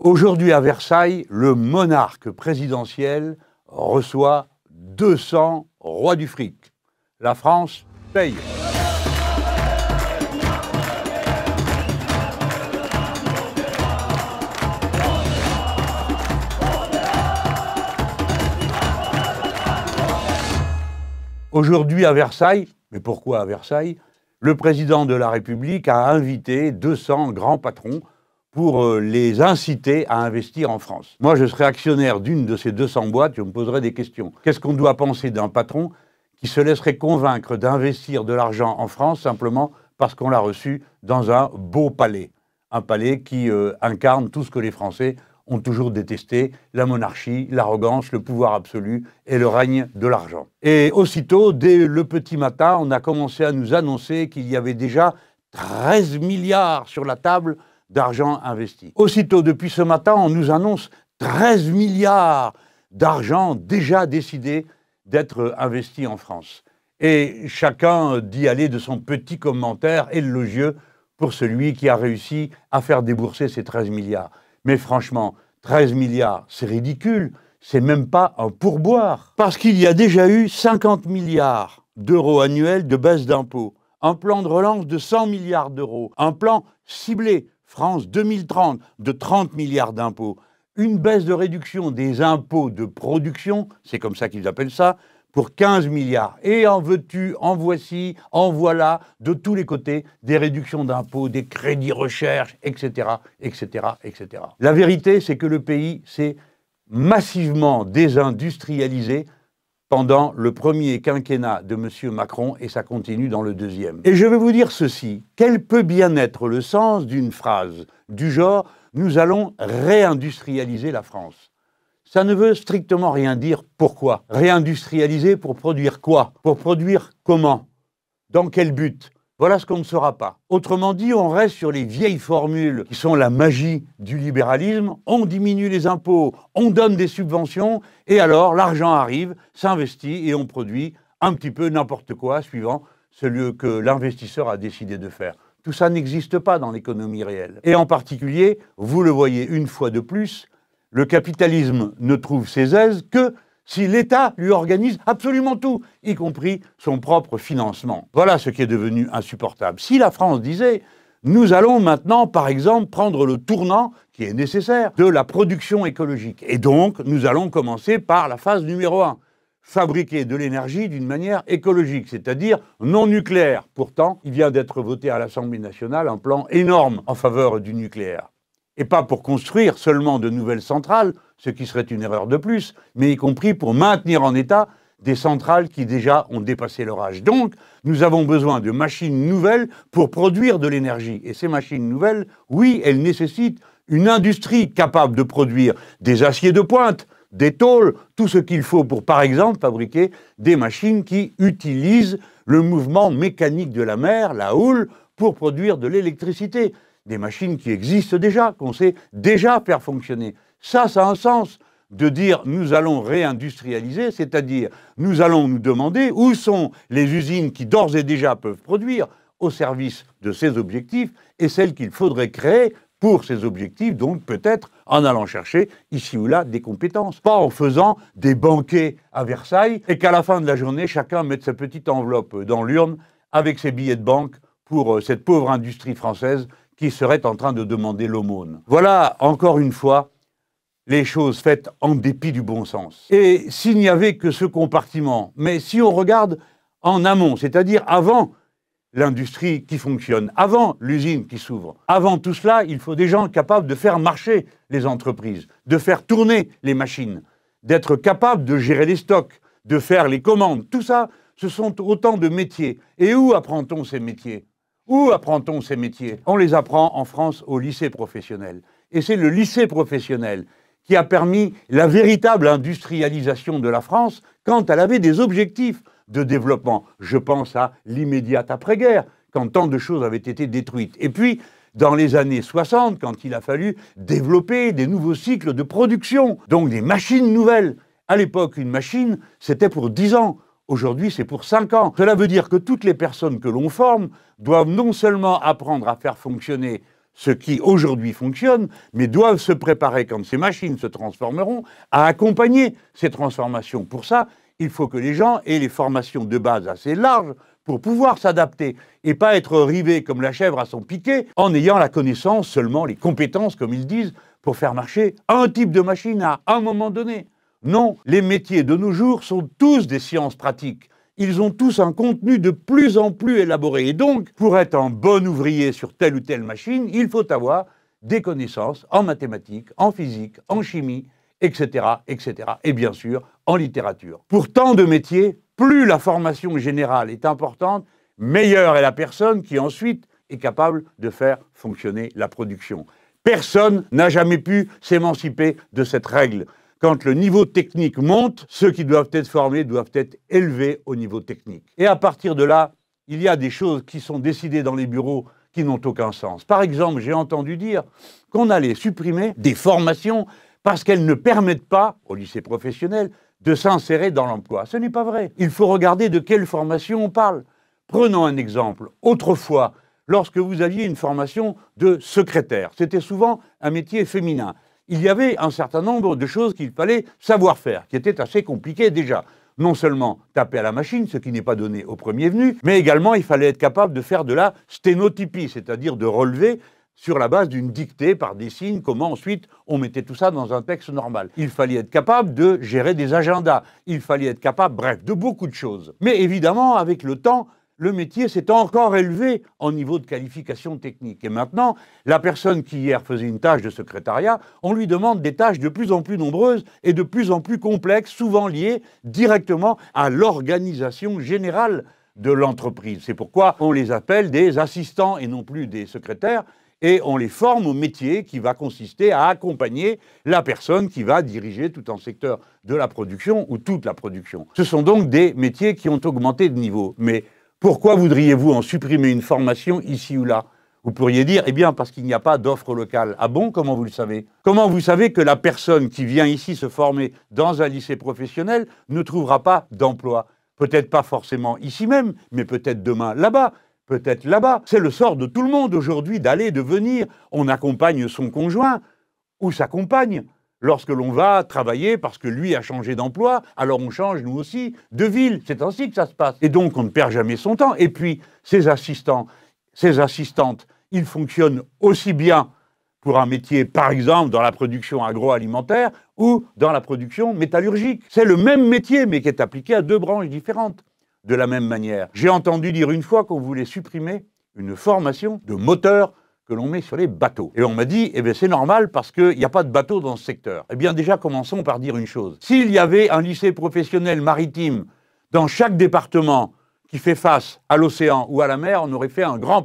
Aujourd'hui à Versailles, le monarque présidentiel reçoit 200 rois du fric. La France paye. Aujourd'hui à Versailles, mais pourquoi à Versailles? Le président de la République a invité 200 grands patrons pour les inciter à investir en France. Moi, je serais actionnaire d'une de ces 200 boîtes, je me poserais des questions. Qu'est-ce qu'on doit penser d'un patron qui se laisserait convaincre d'investir de l'argent en France simplement parce qu'on l'a reçu dans un beau palais? Un palais qui incarne tout ce que les Français ont toujours détesté, la monarchie, l'arrogance, le pouvoir absolu et le règne de l'argent. Et aussitôt, dès le petit matin, on a commencé à nous annoncer qu'il y avait déjà 13 milliards sur la table d'argent investi. Aussitôt, depuis ce matin, on nous annonce 13 milliards d'argent déjà décidé d'être investi en France. Et chacun dit aller de son petit commentaire élogieux pour celui qui a réussi à faire débourser ces 13 milliards. Mais franchement, 13 milliards, c'est ridicule, c'est même pas un pourboire. Parce qu'il y a déjà eu 50 milliards d'euros annuels de baisse d'impôts, un plan de relance de 100 milliards d'euros, un plan ciblé France 2030 de 30 milliards d'impôts, une baisse de réduction des impôts de production, c'est comme ça qu'ils appellent ça, pour 15 milliards. Et en veux-tu, en voici, en voilà, de tous les côtés, des réductions d'impôts, des crédits recherche, etc., etc., etc. La vérité, c'est que le pays s'est massivement désindustrialisé pendant le premier quinquennat de M. Macron, et ça continue dans le deuxième. Et je vais vous dire ceci, quel peut bien être le sens d'une phrase du genre « nous allons réindustrialiser la France ». Ça ne veut strictement rien dire. Pourquoi? Réindustrialiser pour produire quoi? Pour produire comment? Dans quel but? Voilà ce qu'on ne saura pas. Autrement dit, on reste sur les vieilles formules qui sont la magie du libéralisme. On diminue les impôts, on donne des subventions, et alors l'argent arrive, s'investit et on produit un petit peu n'importe quoi suivant ce que l'investisseur a décidé de faire. Tout ça n'existe pas dans l'économie réelle. Et en particulier, vous le voyez une fois de plus, le capitalisme ne trouve ses aises que si l'État lui organise absolument tout, y compris son propre financement. Voilà ce qui est devenu insupportable. Si la France disait « nous allons maintenant, par exemple, prendre le tournant qui est nécessaire de la production écologique, et donc nous allons commencer par la phase numéro 1, fabriquer de l'énergie d'une manière écologique, c'est-à-dire non nucléaire. Pourtant, il vient d'être voté à l'Assemblée nationale un plan énorme en faveur du nucléaire. Et pas pour construire seulement de nouvelles centrales, ce qui serait une erreur de plus, mais y compris pour maintenir en état des centrales qui déjà ont dépassé leur âge. Donc, nous avons besoin de machines nouvelles pour produire de l'énergie. Et ces machines nouvelles, oui, elles nécessitent une industrie capable de produire des aciers de pointe, des tôles, tout ce qu'il faut pour, par exemple, fabriquer des machines qui utilisent le mouvement mécanique de la mer, la houle, pour produire de l'électricité. Des machines qui existent déjà, qu'on sait déjà faire fonctionner. Ça a un sens de dire nous allons réindustrialiser, c'est-à-dire nous allons nous demander où sont les usines qui d'ores et déjà peuvent produire au service de ces objectifs et celles qu'il faudrait créer pour ces objectifs, donc peut-être en allant chercher ici ou là des compétences. Pas en faisant des banquets à Versailles et qu'à la fin de la journée, chacun mette sa petite enveloppe dans l'urne avec ses billets de banque pour cette pauvre industrie française qui serait en train de demander l'aumône. Voilà, encore une fois, les choses faites en dépit du bon sens. Et s'il n'y avait que ce compartiment, mais si on regarde en amont, c'est-à-dire avant l'industrie qui fonctionne, avant l'usine qui s'ouvre, avant tout cela, il faut des gens capables de faire marcher les entreprises, de faire tourner les machines, d'être capables de gérer les stocks, de faire les commandes. Tout ça, ce sont autant de métiers. Et où apprend-on ces métiers ? Où apprend-on ces métiers? On les apprend en France au lycée professionnel. Et c'est le lycée professionnel qui a permis la véritable industrialisation de la France quand elle avait des objectifs de développement. Je pense à l'immédiate après-guerre, quand tant de choses avaient été détruites. Et puis, dans les années 60, quand il a fallu développer des nouveaux cycles de production, donc des machines nouvelles. À l'époque, une machine, c'était pour 10 ans. Aujourd'hui, c'est pour 5 ans. Cela veut dire que toutes les personnes que l'on forme doivent non seulement apprendre à faire fonctionner ce qui aujourd'hui fonctionne, mais doivent se préparer, quand ces machines se transformeront, à accompagner ces transformations. Pour ça, il faut que les gens aient les formations de base assez larges pour pouvoir s'adapter et pas être rivés comme la chèvre à son piquet en ayant la connaissance, seulement les compétences, comme ils disent, pour faire marcher un type de machine à un moment donné. Non, les métiers de nos jours sont tous des sciences pratiques. Ils ont tous un contenu de plus en plus élaboré. Et donc, pour être un bon ouvrier sur telle ou telle machine, il faut avoir des connaissances en mathématiques, en physique, en chimie, etc., etc. Et bien sûr, en littérature. Pour tant de métiers, plus la formation générale est importante, meilleure est la personne qui ensuite est capable de faire fonctionner la production. Personne n'a jamais pu s'émanciper de cette règle. Quand le niveau technique monte, ceux qui doivent être formés doivent être élevés au niveau technique. Et à partir de là, il y a des choses qui sont décidées dans les bureaux qui n'ont aucun sens. Par exemple, j'ai entendu dire qu'on allait supprimer des formations parce qu'elles ne permettent pas, au lycée professionnel, de s'insérer dans l'emploi. Ce n'est pas vrai. Il faut regarder de quelle formation on parle. Prenons un exemple. Autrefois, lorsque vous aviez une formation de secrétaire, c'était souvent un métier féminin. Il y avait un certain nombre de choses qu'il fallait savoir faire, qui étaient assez compliquées déjà. Non seulement taper à la machine, ce qui n'est pas donné au premier venu, mais également il fallait être capable de faire de la sténotypie, c'est-à-dire de relever sur la base d'une dictée par des signes, comment ensuite on mettait tout ça dans un texte normal. Il fallait être capable de gérer des agendas, il fallait être capable, bref, de beaucoup de choses. Mais évidemment, avec le temps, le métier s'est encore élevé en niveau de qualification technique. Et maintenant, la personne qui hier faisait une tâche de secrétariat, on lui demande des tâches de plus en plus nombreuses et de plus en plus complexes, souvent liées directement à l'organisation générale de l'entreprise. C'est pourquoi on les appelle des assistants et non plus des secrétaires, et on les forme au métier qui va consister à accompagner la personne qui va diriger tout un secteur de la production ou toute la production. Ce sont donc des métiers qui ont augmenté de niveau. Mais pourquoi voudriez-vous en supprimer une formation ici ou là? Vous pourriez dire, eh bien, parce qu'il n'y a pas d'offre locale. Ah bon? Comment vous le savez? Comment vous savez que la personne qui vient ici se former dans un lycée professionnel ne trouvera pas d'emploi? Peut-être pas forcément ici même, mais peut-être demain là-bas, peut-être là-bas. C'est le sort de tout le monde aujourd'hui d'aller, de venir. On accompagne son conjoint ou sa compagne. Lorsque l'on va travailler parce que lui a changé d'emploi, alors on change nous aussi de ville. C'est ainsi que ça se passe. Et donc on ne perd jamais son temps. Et puis ces assistants, ces assistantes, ils fonctionnent aussi bien pour un métier, par exemple, dans la production agroalimentaire ou dans la production métallurgique. C'est le même métier, mais qui est appliqué à deux branches différentes. De la même manière, j'ai entendu dire une fois qu'on voulait supprimer une formation de moteur que l'on met sur les bateaux. Et on m'a dit, eh bien c'est normal parce qu'il n'y a pas de bateau dans ce secteur. Eh bien déjà, commençons par dire une chose. S'il y avait un lycée professionnel maritime dans chaque département qui fait face à l'océan ou à la mer, on aurait fait un grand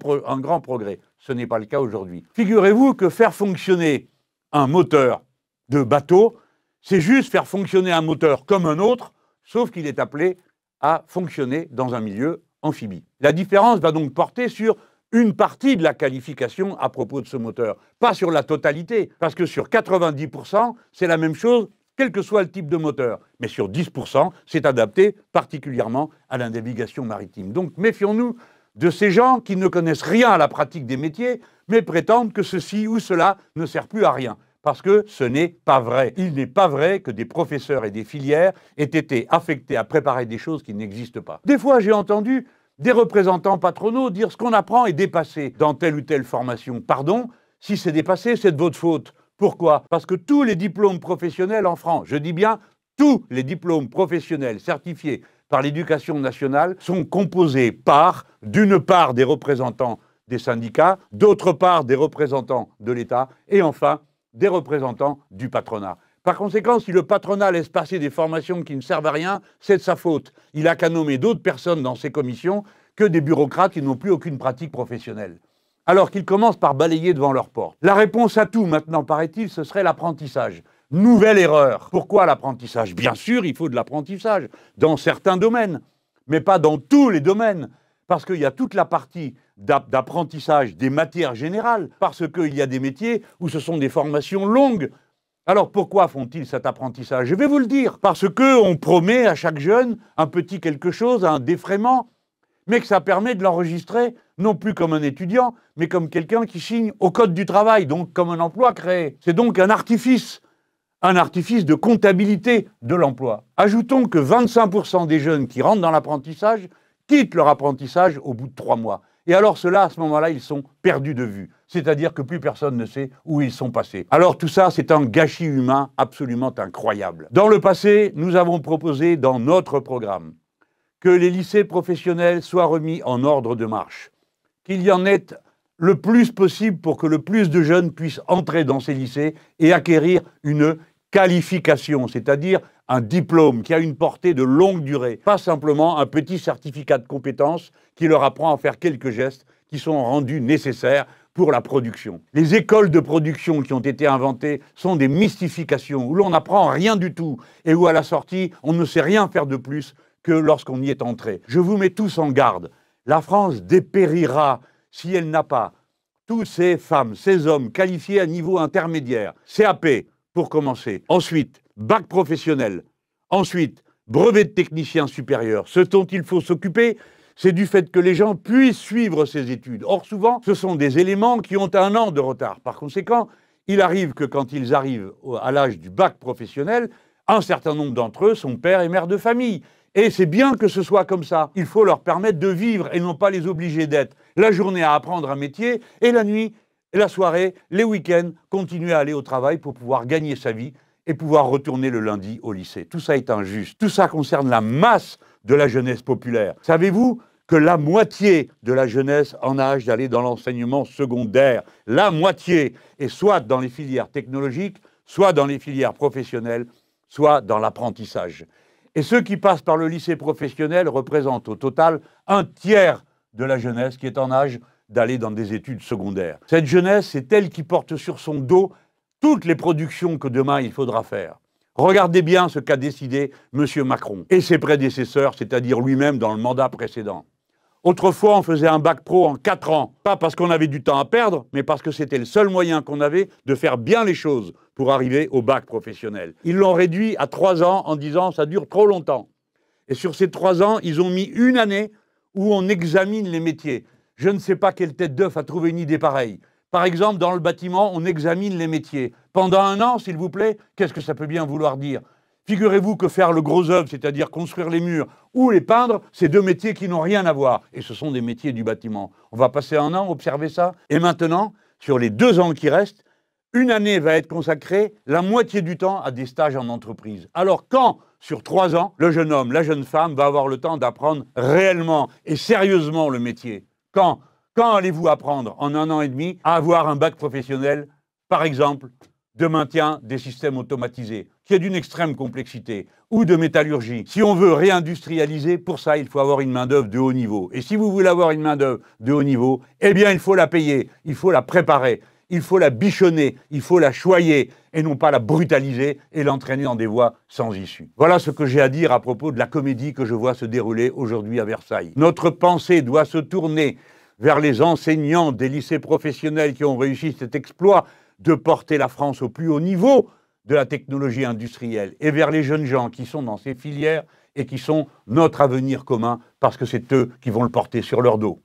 progrès. Ce n'est pas le cas aujourd'hui. Figurez-vous que faire fonctionner un moteur de bateau, c'est juste faire fonctionner un moteur comme un autre, sauf qu'il est appelé à fonctionner dans un milieu amphibie. La différence va donc porter sur une partie de la qualification à propos de ce moteur, pas sur la totalité, parce que sur 90%, c'est la même chose, quel que soit le type de moteur. Mais sur 10%, c'est adapté particulièrement à la navigation maritime. Donc méfions-nous de ces gens qui ne connaissent rien à la pratique des métiers, mais prétendent que ceci ou cela ne sert plus à rien. Parce que ce n'est pas vrai. Il n'est pas vrai que des professeurs et des filières aient été affectés à préparer des choses qui n'existent pas. Des fois, j'ai entendu des représentants patronaux dire ce qu'on apprend est dépassé dans telle ou telle formation. Pardon, si c'est dépassé, c'est de votre faute. Pourquoi? Parce que tous les diplômes professionnels en France, je dis bien tous les diplômes professionnels certifiés par l'Éducation nationale sont composés par, d'une part, des représentants des syndicats, d'autre part, des représentants de l'État, et enfin, des représentants du patronat. Par conséquent, si le patronat laisse passer des formations qui ne servent à rien, c'est de sa faute. Il n'a qu'à nommer d'autres personnes dans ces commissions que des bureaucrates qui n'ont plus aucune pratique professionnelle. Alors qu'ils commencent par balayer devant leur porte. La réponse à tout, maintenant, paraît-il, ce serait l'apprentissage. Nouvelle erreur. Pourquoi l'apprentissage? Bien sûr, il faut de l'apprentissage dans certains domaines, mais pas dans tous les domaines. Parce qu'il y a toute la partie d'apprentissage des matières générales, parce qu'il y a des métiers où ce sont des formations longues. Alors pourquoi font-ils cet apprentissage? Je vais vous le dire. Parce qu'on promet à chaque jeune un petit quelque chose, un défraiement. mais que ça permet de l'enregistrer non plus comme un étudiant, mais comme quelqu'un qui signe au Code du travail, donc comme un emploi créé. C'est donc un artifice de comptabilité de l'emploi. Ajoutons que 25% des jeunes qui rentrent dans l'apprentissage quittent leur apprentissage au bout de 3 mois. Et alors ceux-là, à ce moment-là, ils sont perdus de vue. C'est-à-dire que plus personne ne sait où ils sont passés. Alors tout ça, c'est un gâchis humain absolument incroyable. Dans le passé, nous avons proposé dans notre programme que les lycées professionnels soient remis en ordre de marche, qu'il y en ait le plus possible pour que le plus de jeunes puissent entrer dans ces lycées et acquérir une qualification, c'est-à-dire un diplôme qui a une portée de longue durée, pas simplement un petit certificat de compétence qui leur apprend à faire quelques gestes qui sont rendus nécessaires pour la production. Les écoles de production qui ont été inventées sont des mystifications où l'on n'apprend rien du tout et où à la sortie, on ne sait rien faire de plus que lorsqu'on y est entré. Je vous mets tous en garde. La France dépérira si elle n'a pas tous ces femmes, ces hommes qualifiés à niveau intermédiaire, CAP pour commencer, ensuite bac professionnel, ensuite brevet de technicien supérieur. Ce dont il faut s'occuper, c'est du fait que les gens puissent suivre ces études. Or, souvent, ce sont des éléments qui ont 1 an de retard. Par conséquent, il arrive que quand ils arrivent à l'âge du bac professionnel, un certain nombre d'entre eux sont pères et mères de famille. Et c'est bien que ce soit comme ça. Il faut leur permettre de vivre et non pas les obliger d'être la journée à apprendre un métier et la nuit, la soirée, les week-ends, continuer à aller au travail pour pouvoir gagner sa vie et pouvoir retourner le lundi au lycée. Tout ça est injuste. Tout ça concerne la masse de la jeunesse populaire. Savez-vous que la moitié de la jeunesse en âge d'aller dans l'enseignement secondaire, la moitié, est soit dans les filières technologiques, soit dans les filières professionnelles, soit dans l'apprentissage. Et ceux qui passent par le lycée professionnel représentent au total 1/3 de la jeunesse qui est en âge d'aller dans des études secondaires. Cette jeunesse, c'est elle qui porte sur son dos toutes les productions que demain il faudra faire. Regardez bien ce qu'a décidé M. Macron et ses prédécesseurs, c'est-à-dire lui-même dans le mandat précédent. Autrefois, on faisait un bac pro en 4 ans, pas parce qu'on avait du temps à perdre, mais parce que c'était le seul moyen qu'on avait de faire bien les choses pour arriver au bac professionnel. Ils l'ont réduit à 3 ans en disant « ça dure trop longtemps ». Et sur ces 3 ans, ils ont mis 1 année où on examine les métiers. Je ne sais pas quelle tête d'œuf a trouvé une idée pareille. Par exemple, dans le bâtiment, on examine les métiers. Pendant 1 an, s'il vous plaît, qu'est-ce que ça peut bien vouloir dire ? Figurez-vous que faire le gros œuvre, c'est-à-dire construire les murs ou les peindre, c'est 2 métiers qui n'ont rien à voir. Et ce sont des métiers du bâtiment. On va passer 1 an, observer ça. Et maintenant, sur les 2 ans qui restent, 1 année va être consacrée la moitié du temps à des stages en entreprise. Alors quand, sur 3 ans, le jeune homme, la jeune femme va avoir le temps d'apprendre réellement et sérieusement le métier? Quand allez-vous apprendre en 1 an et demi à avoir un bac professionnel, par exemple, de maintien des systèmes automatisés, qui est d'une extrême complexité, ou de métallurgie? Si on veut réindustrialiser, pour ça, il faut avoir une main-d'œuvre de haut niveau. Et si vous voulez avoir une main-d'œuvre de haut niveau, eh bien, il faut la payer, il faut la préparer, il faut la bichonner, il faut la choyer, et non pas la brutaliser et l'entraîner dans des voies sans issue. Voilà ce que j'ai à dire à propos de la comédie que je vois se dérouler aujourd'hui à Versailles. Notre pensée doit se tourner vers les enseignants des lycées professionnels qui ont réussi cet exploit de porter la France au plus haut niveau de la technologie industrielle, et vers les jeunes gens qui sont dans ces filières et qui sont notre avenir commun, parce que c'est eux qui vont le porter sur leur dos.